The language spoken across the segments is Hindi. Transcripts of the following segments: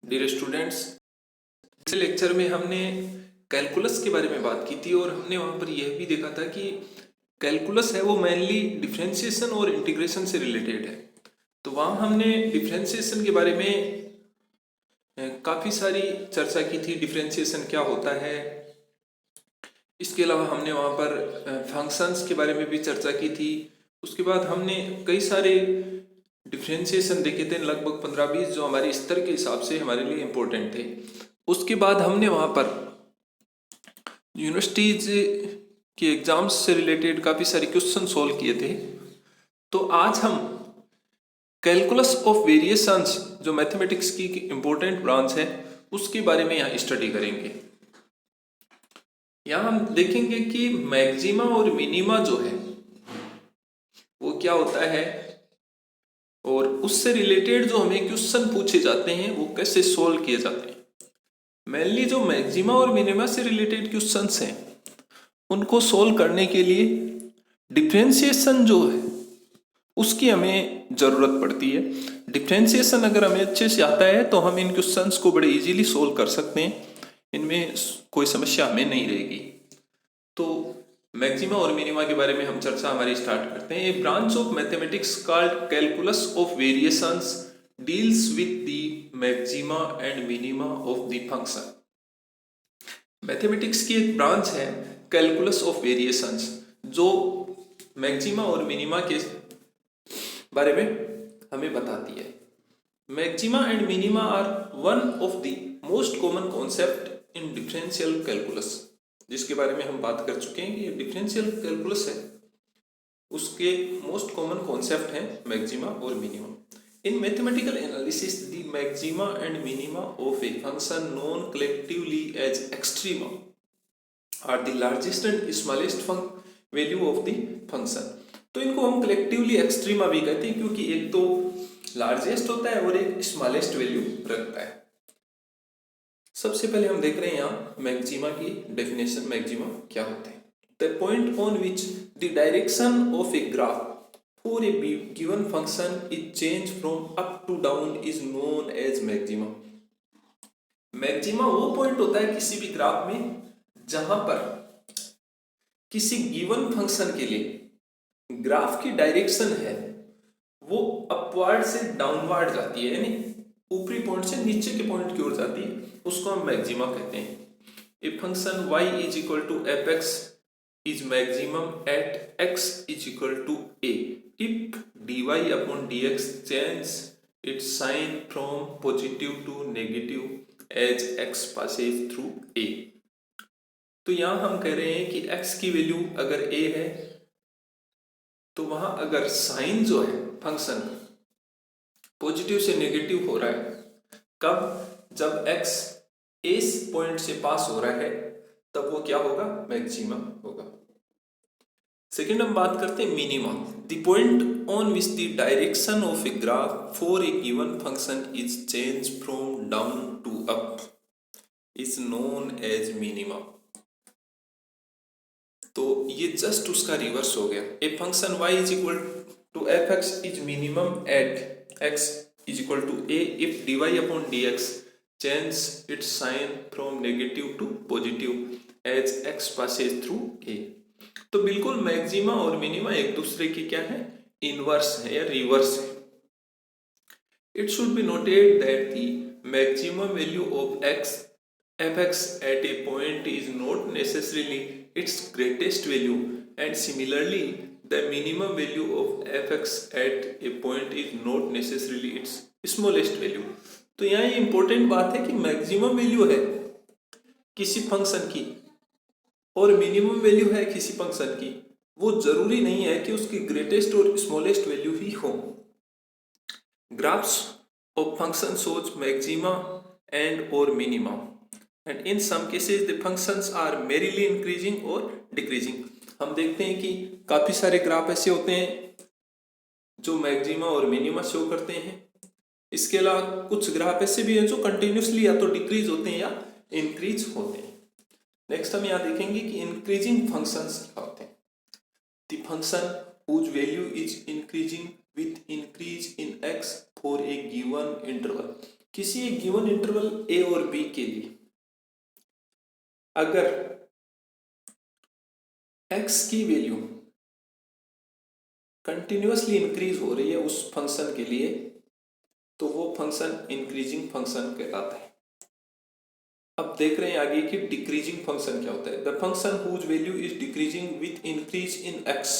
डियर स्टूडेंट्स, इस लेक्चर में हमने कैलकुलस के बारे में बात की थी और हमने वहाँ पर यह भी देखा था कि कैलकुलस है वो मेनली डिफरेंशिएशन और इंटीग्रेशन से रिलेटेड है। तो वहाँ हमने डिफरेंशिएशन के बारे में काफ़ी सारी चर्चा की थी। डिफरेंशिएशन क्या होता है, इसके अलावा हमने वहाँ पर फंक्शंस के बारे में भी चर्चा की थी। उसके बाद हमने कई सारे डिफरेंशिएशन देखे थे, लगभग 15-20, जो हमारे स्तर के हिसाब से हमारे लिए इम्पोर्टेंट थे। उसके बाद हमने वहाँ पर यूनिवर्सिटीज के एग्जाम्स से रिलेटेड काफ़ी सारे क्वेश्चन सॉल्व किए थे। तो आज हम कैलकुलस ऑफ वेरिएशंस, जो मैथमेटिक्स की इम्पोर्टेंट ब्रांच है, उसके बारे में यहाँ स्टडी करेंगे। यहाँ हम देखेंगे कि मैक्सिमा और मिनिमा जो है वो क्या होता है और उससे रिलेटेड जो हमें क्वेश्चन पूछे जाते हैं वो कैसे सॉल्व किए जाते हैं। मेनली जो मैक्सिमा और मिनिमा से रिलेटेड क्वेश्चंस हैं उनको सॉल्व करने के लिए डिफरेंशिएशन जो है उसकी हमें ज़रूरत पड़ती है। डिफरेंशिएशन अगर हमें अच्छे से आता है तो हम इन क्वेश्चंस को बड़े इजीली सॉल्व कर सकते हैं, इनमें कोई समस्या हमें नहीं रहेगी। तो मैक्सिमा और मिनिमा के बारे में हम चर्चा हमारी स्टार्ट करते हैं। A branch of mathematics called calculus of variations deals with the maxima and minima of the function. Mathematics की एक ब्रांच है कैलकुलस ऑफ वेरिएशंस, जो मैक्सिमा और मिनिमा के बारे में हमें बताती है। Maxima and minima are one of the most common concept in differential calculus, जिसके बारे में हम बात कर चुके हैं कि डिफरेंशियल कैलकुलस है उसके मोस्ट कॉमन कॉन्सेप्ट हैं मैक्सिमा और minima. In mathematical analysis the maxima and minima of a function known collectively as extrema are the largest and smallest value of the function. तो इनको हम कलेक्टिवली एक्सट्रीमा भी कहते हैं, क्योंकि एक तो लार्जेस्ट होता है और एक स्मॉलेस्ट वैल्यू रखता है। सबसे पहले हम देख रहे हैं यहाँ मैक्सिमा की डेफिनेशन। मैक्सिमा क्या होते हैं? The point on which the direction of a graph for a given function is change from up to down is known as maxima. Maxima वो पॉइंट होता है किसी भी ग्राफ में जहां पर किसी गिवन फंक्शन के लिए ग्राफ की डायरेक्शन है वो अपवर्ड से डाउनवर्ड जाती है, यानी ऊपरी पॉइंट से नीचे के पॉइंट की ओर जाती है, उसको हम मैक्सिमा कहते हैं। A function y is equal to F X is maximum at x is equal to a if dy upon dx change its sign from positive to negative as x passes through a। तो यहां हम कह रहे हैं कि x की वैल्यू अगर a है तो वहां अगर साइन जो है फंक्शन पॉजिटिव से नेगेटिव हो रहा है, कब? जब x इस पॉइंट से पास हो रहा है तब वो क्या होगा? मैक्सिमा होगा। सेकेंड हम बात करते हैं minima. The point on which the direction of a graph for a given function is change from down to up is known as minima. तो ये जस्ट उसका रिवर्स हो गया। A function y is equal to F X is minimum at x is equal to a if dy upon dx change its sign from negative to positive as x passes through a। तो बिल्कुल मैक्सिमा और मिनिमा एक दूसरे की क्या है? इनवर्स है या रिवर्स है। It should be noted that the maximum value of x fx at a point is not necessarily its greatest value, and similarly the minimum value of fx at a point is not necessarily its smallest value। तो यहाँ ये इंपॉर्टेंट बात है कि मैक्सिमम वैल्यू है किसी फंक्शन की और मिनिमम वैल्यू है किसी फंक्शन की, वो जरूरी नहीं है कि उसकी ग्रेटेस्ट और स्मॉलेस्ट वैल्यू ही हो। Graphs of function shows maxima and or minima, and in some cases the functions are merely increasing or decreasing। हम देखते हैं कि काफी सारे ग्राफ ऐसे होते हैं जो मैक्सिमा और मिनिमा शो करते हैं। इसके अलावा कुछ ग्राफ ऐसे भी हैं जो कंटिन्यूसली या तो डिक्रीज होते हैं या इंक्रीज होते हैं। नेक्स्ट हम यहाँ देखेंगे कि इंक्रीजिंग फंक्शंस क्या होते हैं। The function whose value is increasing with increase in x for a given interval। किसी एक गिवन इंटरवल a और b के लिए अगर x की वैल्यू कंटिन्यूअसली इंक्रीज हो रही है उस फंक्शन के लिए, तो वो फंक्शन इंक्रीजिंग फंक्शन कहलाता है। अब देख रहे हैं आगे कि डिक्रीजिंग फंक्शन क्या होता है। The function whose value is decreasing with increase in x।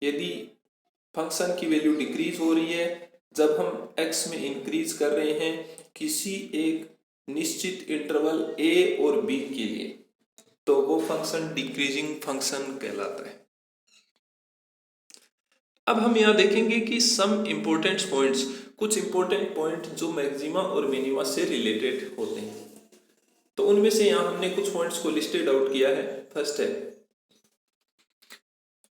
यदि फंक्शन की वैल्यू डिक्रीज हो रही है जब हम x में इंक्रीज कर रहे हैं किसी एक निश्चित इंटरवल a और b के लिए, तो वो फंक्शन डिक्रीजिंग फंक्शन कहलाता है। अब हम यहाँ देखेंगे कि सम इंपॉर्टेंट पॉइंट्स, कुछ इंपॉर्टेंट पॉइंट जो मैक्सिमा और मिनिमा से रिलेटेड होते हैं। तो उनमें से यहाँ हमने कुछ पॉइंट्स को लिस्टेड आउट किया है। फर्स्ट है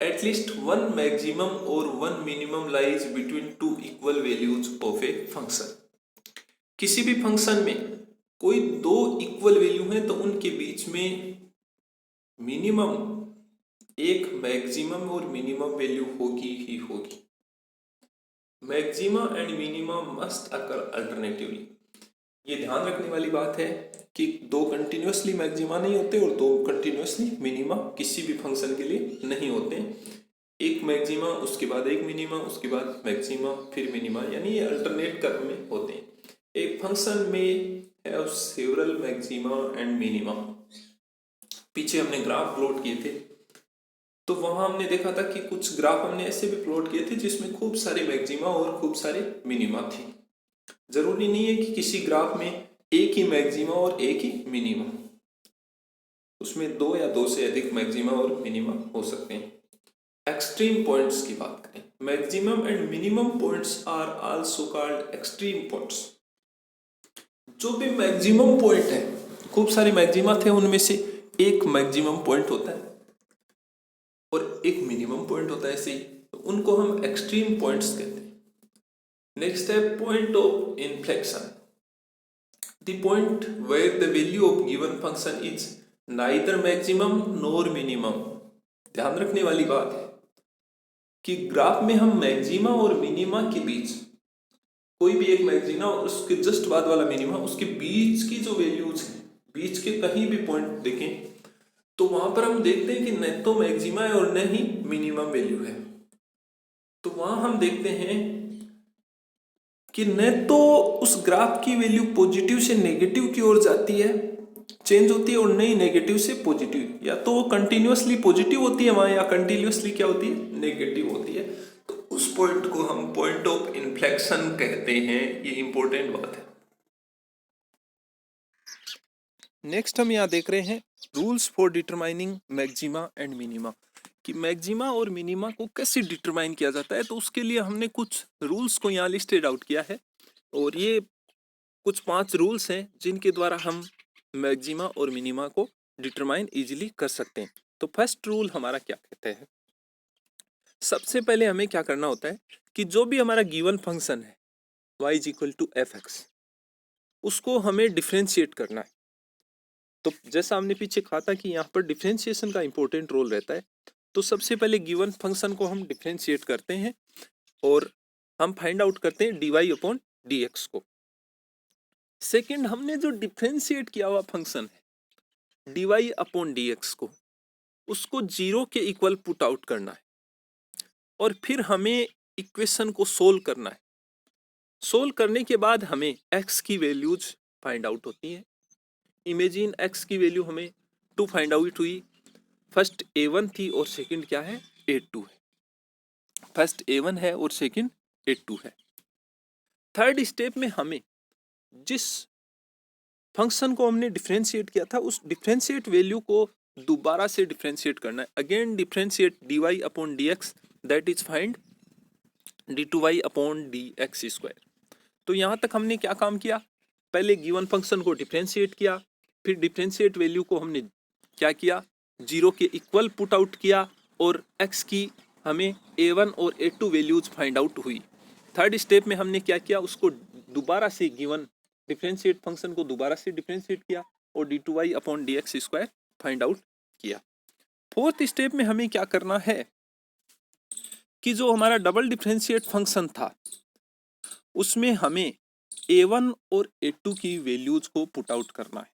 एटलीस्ट वन मैक्सिमम और one minimum lies between two equal values of a function. किसी भी फंक्शन में कोई दो इक्वल वैल्यू है तो उनके बीच में मिनिमम एक मैक्सिमम और मिनिमम वैल्यू होगी ही होगी। Maxima and minima must occur alternatively. ये ध्यान रखने वाली बात है कि दो कंटिन्यूअसली मैक्सिमा नहीं होते और दो कंटिन्यूअसली मिनिमा किसी भी फंक्शन के लिए नहीं होते। एक मैक्सिमा उसके बाद एक मिनिमा उसके बाद मैक्सिमा फिर मिनिमा, यानी ये अल्टरनेट क्रम में होते हैं। एक फंक्शन में have several maxima and minima. पीछे हमने ग्राफ प्लॉट किए थे तो वहां हमने देखा था कि कुछ ग्राफ हमने ऐसे भी प्लॉट किए थे जिसमें खूब सारे मैक्सिमा और खूब सारे मिनिमा थे। जरूरी नहीं है कि किसी ग्राफ में एक ही मैक्सिमा और एक ही मिनिमा, उसमें दो या दो से अधिक मैक्सिमा और मिनिमा हो सकते हैं। एक्सट्रीम पॉइंट्स की बात करें, maximum and minimum points are also called extreme points. जो भी मैक्सिमम पॉइंट है, खूब सारे मैक्सिमा थे उनमें से एक मैक्सिमम पॉइंट होता है और एक मिनिमम पॉइंट होता है, ऐसे ही तो उनको हम एक्सट्रीम पॉइंट्स कहते हैं। नेक्स्ट है point of inflection, the point where the value of given function is neither maximum nor minimum. ध्यान रखने वाली बात है कि ग्राफ में हम मैक्सिमा और मिनिमा के बीच कोई भी एक मैक्सिमा और उसके जस्ट बाद वाला मिनिमा, उसके बीच की जो वैल्यूज है, बीच के कहीं भी पॉइंट देखें तो वहां पर हम देखते हैं कि न तो मैक्सिमा है और न ही मिनिमम वैल्यू है। तो वहां हम देखते हैं कि न तो उस ग्राफ की वैल्यू पॉजिटिव से नेगेटिव की ओर जाती है, चेंज होती है, और नहीं नेगेटिव से पॉजिटिव, या तो वो कंटिन्यूअसली पॉजिटिव होती है वहां या कंटिन्यूअसली क्या होती है, नेगेटिव होती है। तो उस पॉइंट को हम पॉइंट ऑफ इन्फ्लेक्शन कहते हैं। ये इंपॉर्टेंट बात है। नेक्स्ट हम यहाँ देख रहे हैं rules for determining maxima and minima, कि मैक्सिमा और मिनिमा को कैसे डिटरमाइन किया जाता है। तो उसके लिए हमने कुछ रूल्स को यहाँ लिस्टेड आउट किया है और ये कुछ 5 रूल्स हैं जिनके द्वारा हम मैक्सिमा और मिनिमा को डिटरमाइन इजीली कर सकते हैं। तो फर्स्ट रूल हमारा क्या कहता है, सबसे पहले हमें क्या करना होता है कि जो भी हमारा गिवन फंक्शन है y is equal to F X, उसको हमें डिफ्रेंशिएट करना है। तो जैसा हमने पीछे कहा था कि यहाँ पर डिफ्रेंशिएशन का इंपॉर्टेंट रोल रहता है। तो सबसे पहले गिवन फंक्शन को हम डिफ्रेंशिएट करते हैं और हम फाइंड आउट करते हैं dy अपॉन dx को। सेकंड, हमने जो डिफ्रेंशिएट किया हुआ फंक्शन है dy अपॉन dx को, उसको 0 के इक्वल पुट आउट करना है और फिर हमें इक्वेशन को सोल्व करना है। सोल्व करने के बाद हमें x की वैल्यूज फाइंड आउट होती हैं। इमेजिन x की वैल्यू हमें 2 फाइंड आउट हुई। फर्स्ट a1 थी और सेकंड क्या है, a2 है। फर्स्ट a1 है और सेकंड a2 है। थर्ड स्टेप में हमें जिस फंक्शन को हमने डिफरेंशिएट किया था उस डिफरेंशिएट वैल्यू को दोबारा से डिफरेंशिएट करना है। Again differentiate dy upon dx, that is find d2y upon dx square. तो यहाँ तक हमने क्या काम किया, पहले गिवन फंक्शन को डिफरेंशिएट किया, फिर डिफरेंशिएट वैल्यू को हमने क्या किया, 0 के इक्वल पुट आउट किया और x की हमें a1 और a2 वैल्यूज फाइंड आउट हुई। थर्ड स्टेप में हमने क्या किया, उसको दोबारा से गिवन डिफरेंशिएट फंक्शन को दोबारा से डिफरेंशिएट किया और d2y upon dx square find out किया। फोर्थ स्टेप में हमें क्या करना है कि जो हमारा डबल डिफरेंशिएट फंक्शन था उसमें हमें A1 और A2 की वैल्यूज को पुट आउट करना है।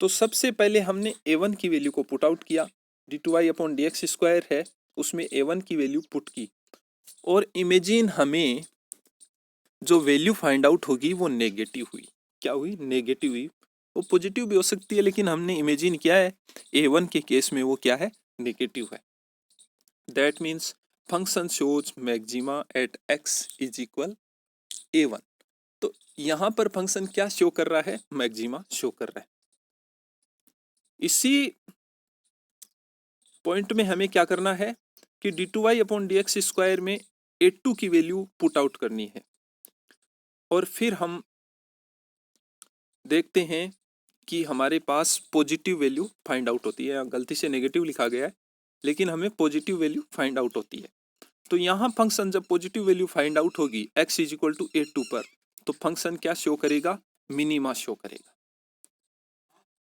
तो सबसे पहले हमने A1 की वैल्यू को पुट आउट किया, d2y/dx² है, उसमें A1 की वैल्यू पुट की, और इमेजिन हमें जो वैल्यू फाइंड आउट होगी वो नेगेटिव हुई। क्या हुई? नेगेटिव हुई। वो पॉजिटिव भी हो सकती है, लेकिन हमने इमेजिन किया है A1 के केस में वो क्या है? नेगेटिव है। That means function shows maxima eight x is equal A1। तो यहां पर फंक्शन क्या शो कर रहा है? मैक्सिमा शो कर रहा है। इसी पॉइंट में हमें क्या करना है कि d2y/dx² में A2 की वैल्यू पुट आउट करनी है, और फिर हम देखते हैं कि हमारे पास पॉजिटिव वैल्यू फाइंड आउट होती है। गलती से नेगेटिव लिखा गया है, लेकिन हमें पॉजिटिव वैल्यू फाइंड आउट होती है। तो यहाँ फंक्शन जब पॉजिटिव वैल्यू फाइंड आउट होगी x is equal to A2 पर, तो फंक्शन क्या शो करेगा? मिनिमा शो करेगा।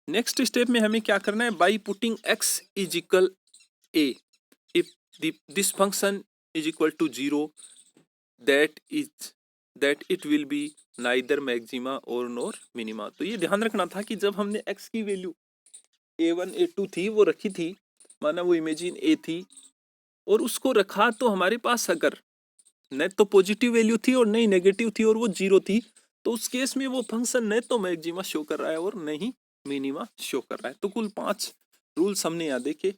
नेक्स्ट स्टेप में हमें क्या करना है? By putting x is equal a, if this function is equal to 0, that it will be neither maxima or nor minima। तो ये ध्यान रखना था कि जब हमने x की वैल्यू A1 A2 थी वो रखी थी, माना वो इमेजिन a थी, और उसको रखा तो हमारे पास अगर न तो पॉजिटिव वैल्यू थी और नहीं नेगेटिव थी और वो 0 थी, तो उस केस में वो फंक्शन न तो मैक्सिमा शो कर रहा है और न ही मिनिमा शो कर रहा है। तो कुल 5 रूल्स हमने यहाँ देखे।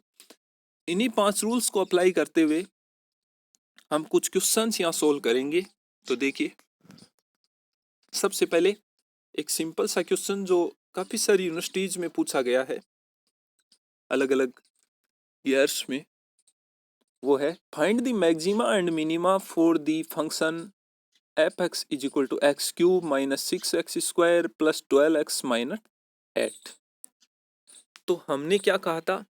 इन्हीं 5 रूल्स को अप्लाई करते हुए हम कुछ क्वेश्चंस यहाँ सोल्व करेंगे। तो देखिए, सबसे पहले एक सिंपल सा क्वेश्चन जो काफी सारी यूनिवर्सिटीज में पूछा गया है अलग अलग ईयर्स में, वो है find the maxima and minima for the function f(x) is equal to x³ minus 6x² plus 12x minus 8। तो हमने क्या कहा था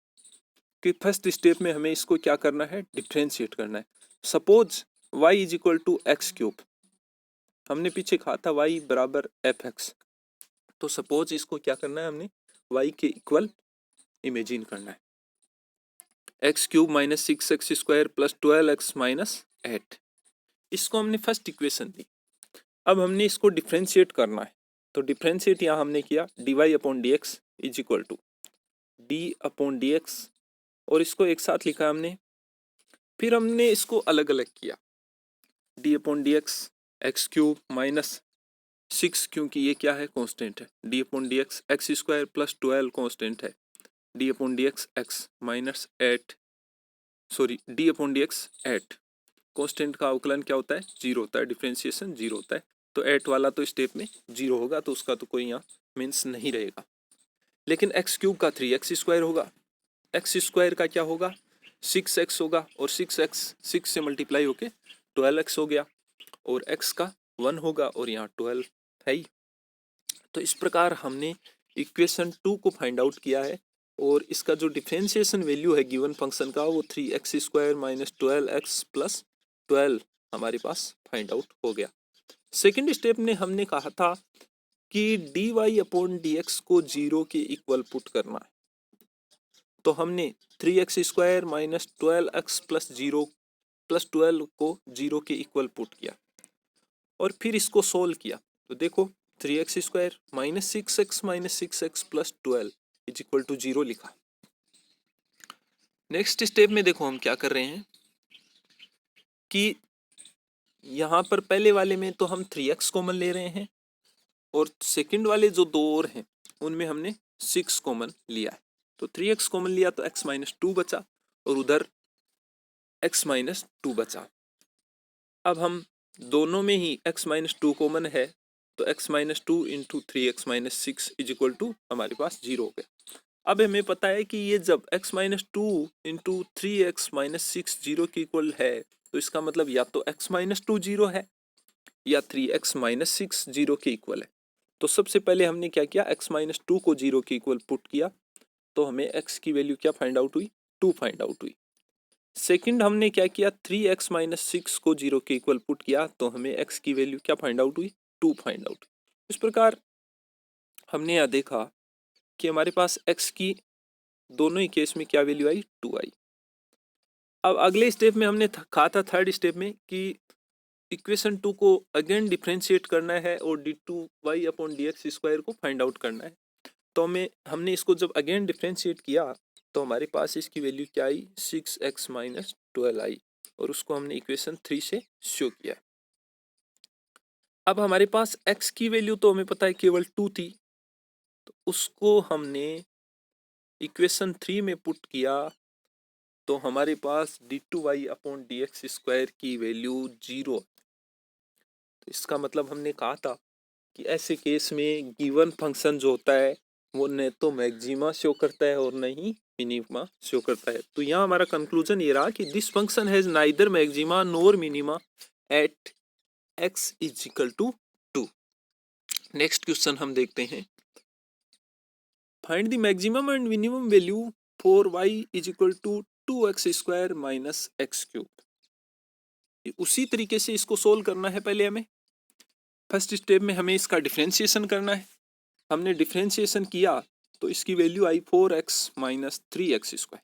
कि फर्स्ट स्टेप में हमें इसको क्या करना है? डिफरेंशिएट करना है। Suppose y is equal to x³, हमने पीछे कहा था y बराबर f(x), तो सपोज इसको क्या करना है? हमने y के इक्वल इमेजिन करना है। x³ minus 6x² plus 12x minus 8, इसको हमने फर्स्ट इक्वेशन दी। अब हमने इसको डिफरेंशिएट करना है, तो डिफरेंशिएट यहाँ हमने किया dy/dx is equal to d/dx, और इसको एक साथ लिखा हमने। फिर हमने इसको अलग अलग किया, d/dx x³ माइनस 6, क्योंकि ये क्या है? कांस्टेंट है। d/dx x² प्लस 12 कांस्टेंट है। d/dx x minus 8, sorry d/dx 8, constant का अवकलन क्या होता है? 0 होता है, डिफरेंशिएशन 0 होता है। तो 8 वाला तो स्टेप में 0 होगा, तो उसका तो कोई यहाँ मीन्स नहीं रहेगा। लेकिन x³ का 3x² होगा, x² का क्या होगा? 6x होगा, और 6x 6 से मल्टीप्लाई होके 12x हो गया, और x का 1 होगा, और यहाँ 12 है ही। तो इस प्रकार हमने इक्वेशन 2 को फाइंड आउट किया है, और इसका जो डिफरेंशिएशन वैल्यू है गिवन फंक्शन का वो 3x² माइनस 12x प्लस 12 हमारे पास फाइंड आउट हो गया। सेकेंड स्टेप में हमने कहा था कि dy/dx को 0 के इक्वल पुट करना है, तो हमने 3x² minus 12x plus 0 plus 12 को 0 के इक्वल पुट किया, और फिर इसको सोल्व किया। तो देखो 3x² minus 6x minus 6x plus 12 is equal to 0 लिखा। नेक्स्ट स्टेप में देखो हम क्या कर रहे हैं कि यहाँ पर पहले वाले में तो हम 3x कॉमन ले रहे हैं, और सेकंड वाले जो दो और हैं उनमें हमने 6 कॉमन लिया है। तो 3x कॉमन लिया तो x माइनस 2 बचा, और उधर x माइनस 2 बचा। अब हम दोनों में ही x माइनस 2 कॉमन है, तो x minus 2 into 3x minus 6 is equal to हमारे पास 0 हो गया। अब हमें पता है कि ये जब x minus 2 into 3x minus 6 0 के इक्वल है, तो इसका मतलब या तो x माइनस 2 0 है या 3x माइनस 6 0 के इक्वल है। तो सबसे पहले हमने क्या किया? x माइनस 2 को 0 के इक्वल पुट किया, तो हमें x की वैल्यू क्या फाइंड आउट हुई? 2 फाइंड आउट हुई। सेकंड हमने क्या किया? 3x माइनस 6 को 0 के इक्वल पुट किया, तो हमें x की वैल्यू क्या फाइंड आउट हुई? 2 फाइंड आउट। इस प्रकार हमने यहाँ देखा कि हमारे पास x की दोनों ही केस में क्या वैल्यू आई? 2 आई। अब अगले स्टेप में हमने कहा था थर्ड स्टेप में कि इक्वेशन 2 को अगेन डिफ्रेंशिएट करना है और d2y अपॉन dx स्क्वायर को फाइंड आउट करना है। तो हमने इसको जब अगेन डिफ्रेंशिएट किया तो हमारे पास इसकी वैल्यू क्या आई, 6x माइनस 12 आई, और उसको हमने इक्वेशन 3 से शो किया। अब हमारे पास x की वैल्यू तो हमें पता है केवल 2 थी, तो उसको हमने इक्वेशन 3 में पुट किया तो हमारे पास d2y अपॉन dx स्क्वायर की वैल्यू 0। तो इसका मतलब हमने कहा था कि ऐसे केस में गिवन फंक्शन जो होता है वो न तो मैक्सिमा शो करता है और न ही मिनिमा शो करता है। तो यहाँ हमारा कंक्लूजन ये रहा कि this function has neither maxima nor minima at x is equal to 2। Next question हम देखते हैं, find the maximum and minimum value for y is equal to 2x square minus x cube. उसी तरीके से इसको सोल्व करना है। पहले हमें फर्स्ट स्टेप में हमें इसका डिफरेंशिएशन करना है। हमने डिफरेंशिएशन किया तो इसकी वैल्यू आई 4x minus 3x square.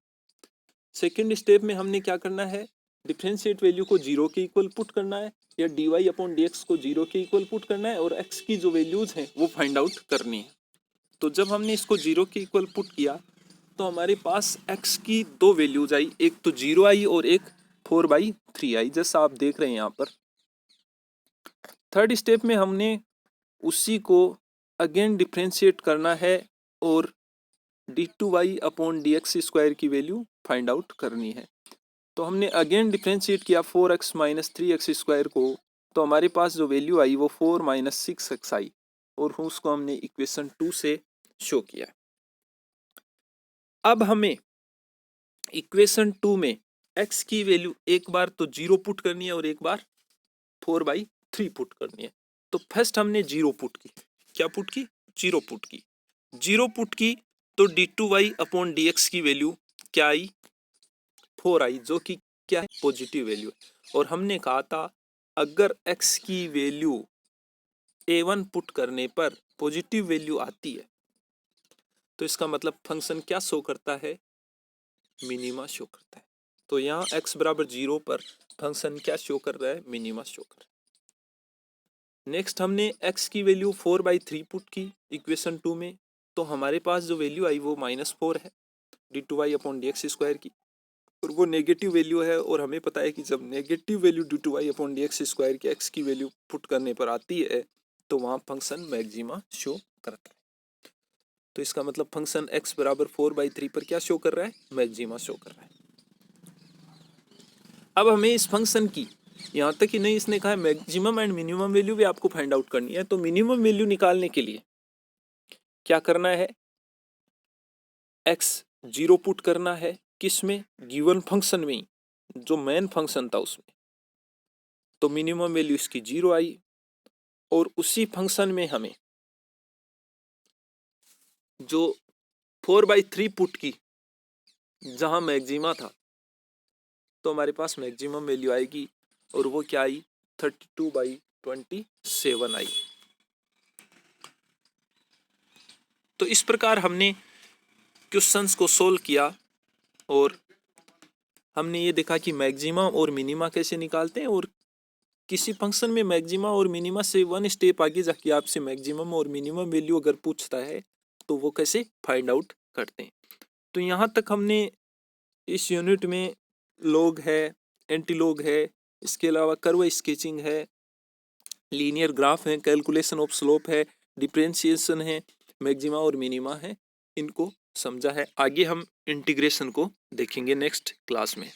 Second step में हमने क्या करना है, डिफरेंशिएट वैल्यू को 0 के इक्वल पुट करना है या dy अपॉन dx को 0 के इक्वल पुट करना है और x की जो वैल्यूज हैं वो फाइंड आउट करनी है। तो जब हमने इसको 0 के इक्वल पुट किया तो हमारे पास x की दो वैल्यूज आई, एक तो 0 आई और एक 4/3 आई, जैसा आप देख रहे हैं यहाँ पर। थर्ड स्टेप में हमने उसी को अगेन डिफरेंशिएट करना है और d2y अपॉन dx स्क्वायर की वैल्यू फाइंड आउट करनी है। तो हमने अगेन डिफरेंशिएट किया 4x माइनस 3x स्क्वायर को, तो हमारे पास जो वैल्यू आई वो 4 माइनस 6x आई और उसको हमने इक्वेशन 2 से शो किया। अब हमें इक्वेशन 2 में x की वैल्यू एक बार तो 0 पुट करनी है और एक बार 4/3 पुट करनी है। तो फर्स्ट हमने 0 पुट की। क्या पुट की? 0 पुट की। 0 पुट की तो d2y अपॉन dx की वैल्यू क्या आई? 4 आई, जो कि क्या है? पॉजिटिव वैल्यू है। और हमने कहा था अगर x की वैल्यू a1 पुट करने पर पॉजिटिव वैल्यू आती है तो इसका मतलब फंक्शन क्या शो करता है? मिनिमा शो करता है। तो यहाँ x बराबर 0 पर फंक्शन क्या शो कर रहा है? मिनिमा शो कर रहा है। नेक्स्ट हमने x की वैल्यू 4/3 पुट की इक्वेशन 2 में, तो हमारे पास जो वैल्यू आई वो -4 है d2y अपॉन dx स्क्वायर की, और वो नेगेटिव वैल्यू है। और हमें पता है कि जब negative value d2y upon dx square की x की वैल्यू पुट करने पर आती है तो वहाँ फंक्शन मैक्सिमा शो करता है। तो इसका मतलब फंक्शन x बराबर 4/3 पर क्या शो कर रहा है? मैक्सिमा शो कर रहा है। अब हमें इस फंक्शन की यहाँ तक ही नहीं, इसने कहा है मैक्सिमम एंड मिनिमम वैल्यू भी आपको फाइंड आउट करनी है। तो मिनिमम वैल्यू निकालने के लिए क्या करना है? x 0 पुट करना है, किसमें? गिवन फंक्शन में ही, जो मेन फंक्शन था उसमें। तो मिनिमम वैल्यू इसकी 0 आई और उसी फंक्शन में हमें जो 4/3 पुट की जहां मैक्सिमा था तो हमारे पास मैक्सिमम वैल्यू आएगी और वो क्या आई? 32/27 आई। तो इस प्रकार हमने क्वेश्चंस को सोल्व किया और हमने ये देखा कि मैक्सिमा और मिनिमा कैसे निकालते हैं, और किसी फंक्शन में मैक्सिमा और मिनिमा से वन स्टेप आगे जाके आपसे मैक्सिमम और मिनिमम वैल्यू अगर पूछता है तो वो कैसे फाइंड आउट करते हैं। तो यहाँ तक हमने इस यूनिट में लॉग है, एंटीलॉग है, इसके अलावा कर्व स्केचिंग है, लीनियर ग्राफ है, कैलकुलेशन ऑफ स्लोप है, डिफरेंशिएशन है, मैक्सिमा और मिनिमा है, इनको समझा है। आगे हम इंटीग्रेशन को देखेंगे नेक्स्ट क्लास में।